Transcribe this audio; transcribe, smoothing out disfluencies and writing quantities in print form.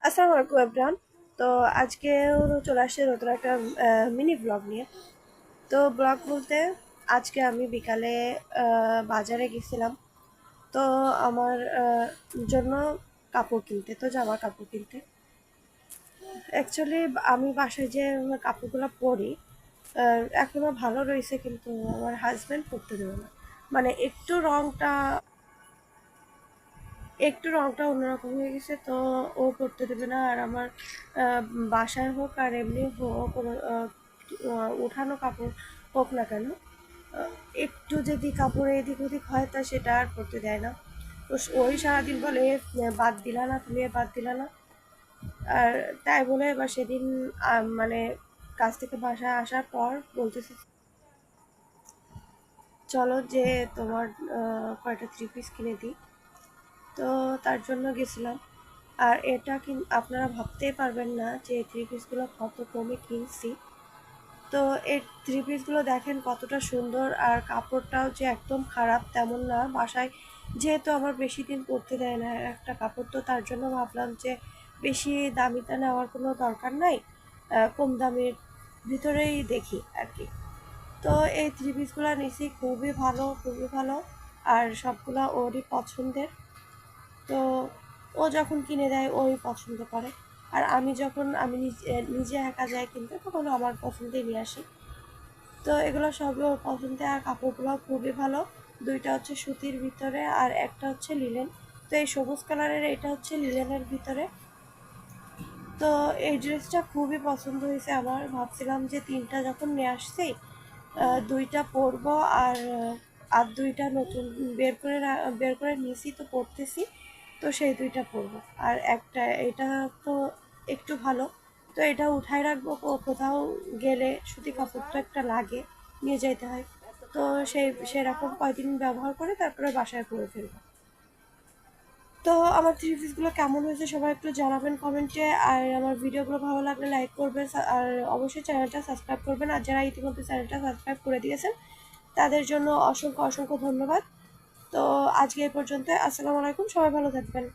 আসসালামু আলাইকুম এভরিওয়ান। তো আজকেও চলে আসছে নতুন একটা মিনি ব্লগ নিয়ে। তো ব্লগ বলতে আজকে আমি বিকালে বাজারে গেছিলাম। তো আমার জন্য কাপড় কিনতে, তো জামা কাপড় কিনতে। অ্যাকচুয়ালি আমি বাসায় যে কাপড়গুলো পরি এখনো ভালো রয়েছে, কিন্তু আমার হাজব্যান্ড পরতে দেবে না। মানে একটু রংটা অন্যরকম হয়ে গেছে, তো ও পরতে দেবে না। আর আমার আহ, বাসায় হোক আর এমনি হোক কোনো উঠানো কাপড় হোক না কেন, আহ, একটু যদি কাপড়ে এদিক ওদিক হয় তা সেটা আর পরতে দেয় না। তো ওই সারাদিন বলে বাদ দিলা না, তুমি বাদ দিলা না। আর তাই বলে এবার সেদিন মানে কাজ থেকে বাসায় আসার পর বলতেছে, চলো যে তোমার কয়টা থ্রি পিস কিনে দিই। তো তার জন্য গেছিলাম। আর এটা আপনারা ভাবতেই পারবেন না যে এই থ্রি পিসগুলো কত কমে কিনছি। তো এই থ্রি পিসগুলো দেখেন কতটা সুন্দর, আর কাপড়টাও যে একদম খারাপ তেমন না। বাসায় যেহেতু আমার বেশি দিন পরতে দেয় না একটা কাপড়, তো তার জন্য ভাবলাম যে বেশি দামিটা নেওয়ার কোনো দরকার নাই, কম দামের ভিতরেই দেখি আর কি। তো এই থ্রি পিসগুলো নিছি, খুবই ভালো খুবই ভালো। আর সবগুলা ওরই পছন্দের। তো ও যখন কিনে দেয় ওই পছন্দ করে। আর আমি নিজে নিজে একা যাই কিনতে, তখন আমার পছন্দেই নিয়ে আসি। তো এগুলো সবই ওর পছন্দের, আর কাপড়গুলো খুবই ভালো। দুইটা হচ্ছে সুতির ভিতরে আর একটা হচ্ছে লিলেন। তো এই সবুজ কালারের এটা হচ্ছে লিলেনের ভিতরে। তো এই ড্রেসটা খুবই পছন্দ হয়েছে আমার। ভাবছিলাম যে তিনটা যখন নিয়ে আসছি, দুইটা পরবো। আর দুইটা নতুন বের করে নিয়েছি, তো পরতেছি। তো সেই দুইটা পরবো। আর একটা এটা তো একটু ভালো, তো এটা উঠায় রাখবো। কোথাও গেলে সুতি কাপড় তো একটা লাগে, নিয়ে যেতে হয়। তো সেরকম কয়দিন ব্যবহার করে তারপরে বাসায় পরে ফেলবো। তো আমার থ্রি পিসগুলো কেমন হয়েছে সবাই একটু জানাবেন কমেন্টে। আর আমার ভিডিওগুলো ভালো লাগলে লাইক করবেন, আর অবশ্যই চ্যানেলটা সাবস্ক্রাইব করবেন। আর যারা ইতিমধ্যে চ্যানেলটা সাবস্ক্রাইব করে দিয়েছেন তাদের জন্য অসংখ্য অসংখ্য ধন্যবাদ। তো আজকে এই পর্যন্ত। আসসালামু আলাইকুম, সবাই ভালো থাকবেন।